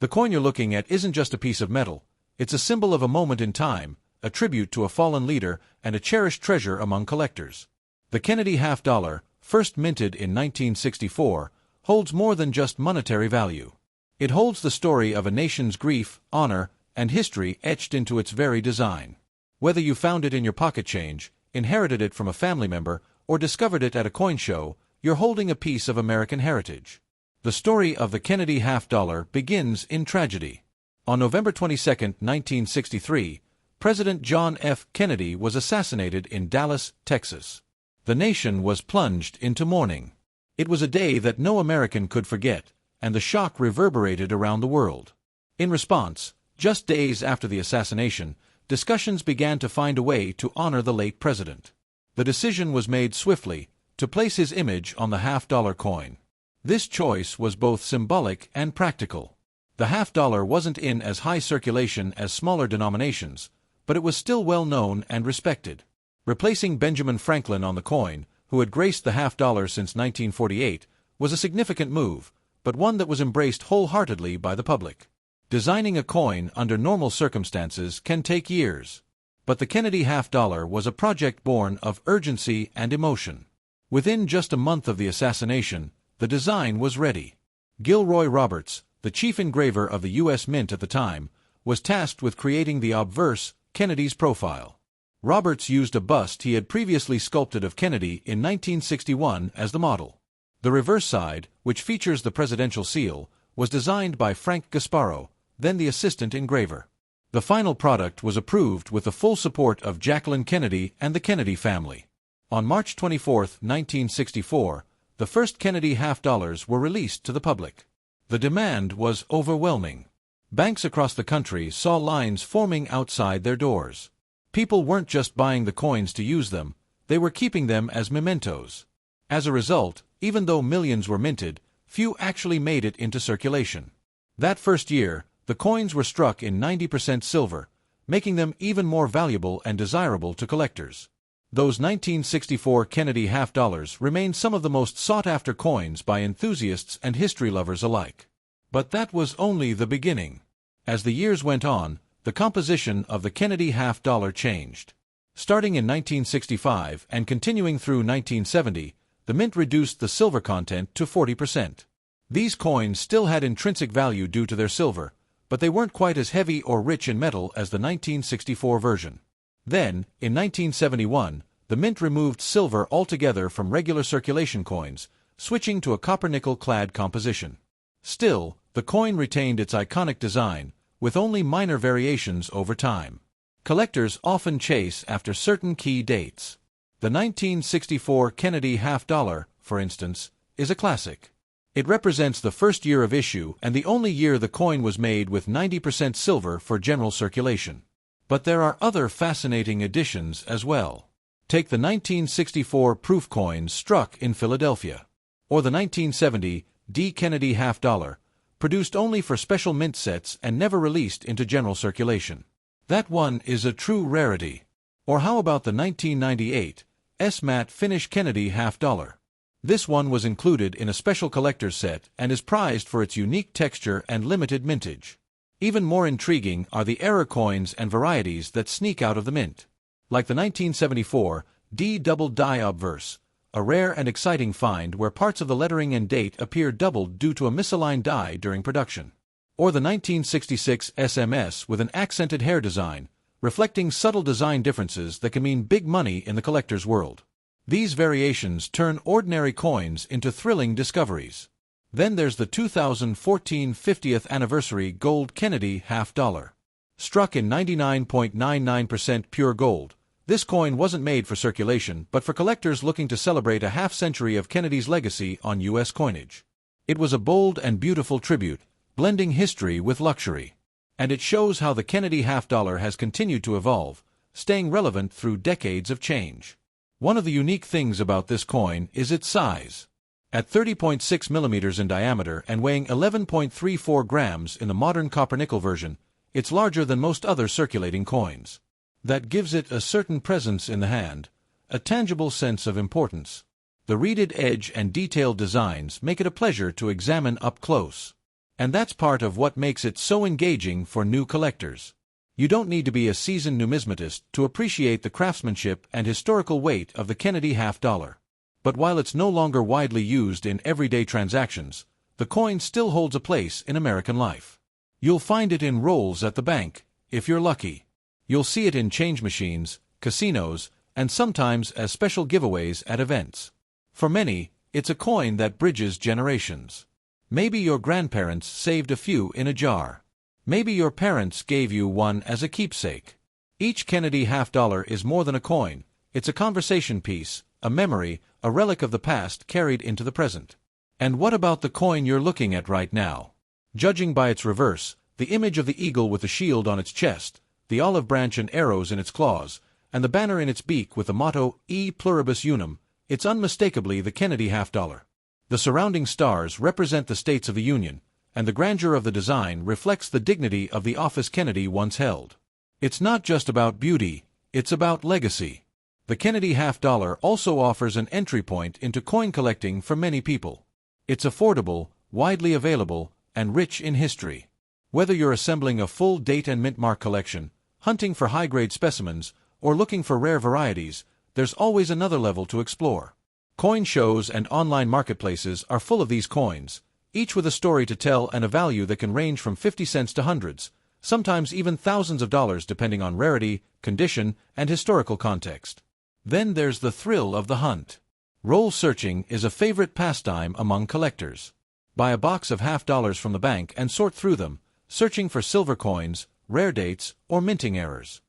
The coin you're looking at isn't just a piece of metal. It's a symbol of a moment in time, a tribute to a fallen leader, and a cherished treasure among collectors. The Kennedy half-dollar, first minted in 1964, holds more than just monetary value. It holds the story of a nation's grief, honor, and history etched into its very design. Whether you found it in your pocket change, inherited it from a family member, or discovered it at a coin show, you're holding a piece of American heritage. The story of the Kennedy half-dollar begins in tragedy. On November 22, 1963, President John F. Kennedy was assassinated in Dallas, Texas. The nation was plunged into mourning. It was a day that no American could forget, and the shock reverberated around the world. In response, just days after the assassination, discussions began to find a way to honor the late president. The decision was made swiftly, to place his image on the half-dollar coin. This choice was both symbolic and practical. The half-dollar wasn't in as high circulation as smaller denominations, but it was still well known and respected. Replacing Benjamin Franklin on the coin, who had graced the half-dollar since 1948, was a significant move, but one that was embraced wholeheartedly by the public. Designing a coin under normal circumstances can take years. But the Kennedy half-dollar was a project born of urgency and emotion. Within just a month of the assassination, the design was ready. Gilroy Roberts, the chief engraver of the U.S. Mint at the time, was tasked with creating the obverse, Kennedy's profile. Roberts used a bust he had previously sculpted of Kennedy in 1961 as the model. The reverse side, which features the presidential seal, was designed by Frank Gasparo, then the assistant engraver. The final product was approved with the full support of Jacqueline Kennedy and the Kennedy family. On March 24, 1964, the first Kennedy half-dollars were released to the public. The demand was overwhelming. Banks across the country saw lines forming outside their doors. People weren't just buying the coins to use them, they were keeping them as mementos. As a result, even though millions were minted, few actually made it into circulation. That first year, the coins were struck in 90% silver, making them even more valuable and desirable to collectors. Those 1964 Kennedy half-dollars remain some of the most sought-after coins by enthusiasts and history lovers alike. But that was only the beginning. As the years went on, the composition of the Kennedy half-dollar changed. Starting in 1965 and continuing through 1970, the mint reduced the silver content to 40%. These coins still had intrinsic value due to their silver, but they weren't quite as heavy or rich in metal as the 1964 version. Then, in 1971, the mint removed silver altogether from regular circulation coins, switching to a copper-nickel-clad composition. Still, the coin retained its iconic design, with only minor variations over time. Collectors often chase after certain key dates. The 1964 Kennedy half-dollar, for instance, is a classic. It represents the first year of issue and the only year the coin was made with 90% silver for general circulation. But there are other fascinating additions as well. Take the 1964 proof coins struck in Philadelphia, or the 1970 D. Kennedy half-dollar, produced only for special mint sets and never released into general circulation. That one is a true rarity. Or how about the 1998 S-Matte Finish Kennedy half-dollar? This one was included in a special collector's set and is prized for its unique texture and limited mintage. Even more intriguing are the error coins and varieties that sneak out of the mint. Like the 1974 D Double Die Obverse, a rare and exciting find where parts of the lettering and date appear doubled due to a misaligned die during production. Or the 1966 SMS with an accented hair design, reflecting subtle design differences that can mean big money in the collector's world. These variations turn ordinary coins into thrilling discoveries. Then there's the 2014 50th Anniversary Gold Kennedy half-dollar. Struck in 99.99% pure gold, this coin wasn't made for circulation but for collectors looking to celebrate a half-century of Kennedy's legacy on U.S. coinage. It was a bold and beautiful tribute, blending history with luxury. And it shows how the Kennedy half-dollar has continued to evolve, staying relevant through decades of change. One of the unique things about this coin is its size. At 30.6 millimeters in diameter and weighing 11.34 grams in the modern copper-nickel version, it's larger than most other circulating coins. That gives it a certain presence in the hand, a tangible sense of importance. The reeded edge and detailed designs make it a pleasure to examine up close. And that's part of what makes it so engaging for new collectors. You don't need to be a seasoned numismatist to appreciate the craftsmanship and historical weight of the Kennedy half-dollar. But while it's no longer widely used in everyday transactions, the coin still holds a place in American life. You'll find it in rolls at the bank, if you're lucky. You'll see it in change machines, casinos, and sometimes as special giveaways at events. For many, it's a coin that bridges generations. Maybe your grandparents saved a few in a jar. Maybe your parents gave you one as a keepsake. Each Kennedy half-dollar is more than a coin. It's a conversation piece, a memory, a relic of the past carried into the present. And what about the coin you're looking at right now? Judging by its reverse, the image of the eagle with the shield on its chest, the olive branch and arrows in its claws, and the banner in its beak with the motto E pluribus unum, it's unmistakably the Kennedy half-dollar. The surrounding stars represent the states of the Union, and the grandeur of the design reflects the dignity of the office Kennedy once held. It's not just about beauty, it's about legacy. The Kennedy half-dollar also offers an entry point into coin collecting for many people. It's affordable, widely available, and rich in history. Whether you're assembling a full date and mint mark collection, hunting for high-grade specimens, or looking for rare varieties, there's always another level to explore. Coin shows and online marketplaces are full of these coins, each with a story to tell and a value that can range from 50 cents to hundreds, sometimes even thousands of dollars depending on rarity, condition, and historical context. Then there's the thrill of the hunt. Roll searching is a favorite pastime among collectors. Buy a box of half-dollars from the bank and sort through them, searching for silver coins, rare dates, or minting errors.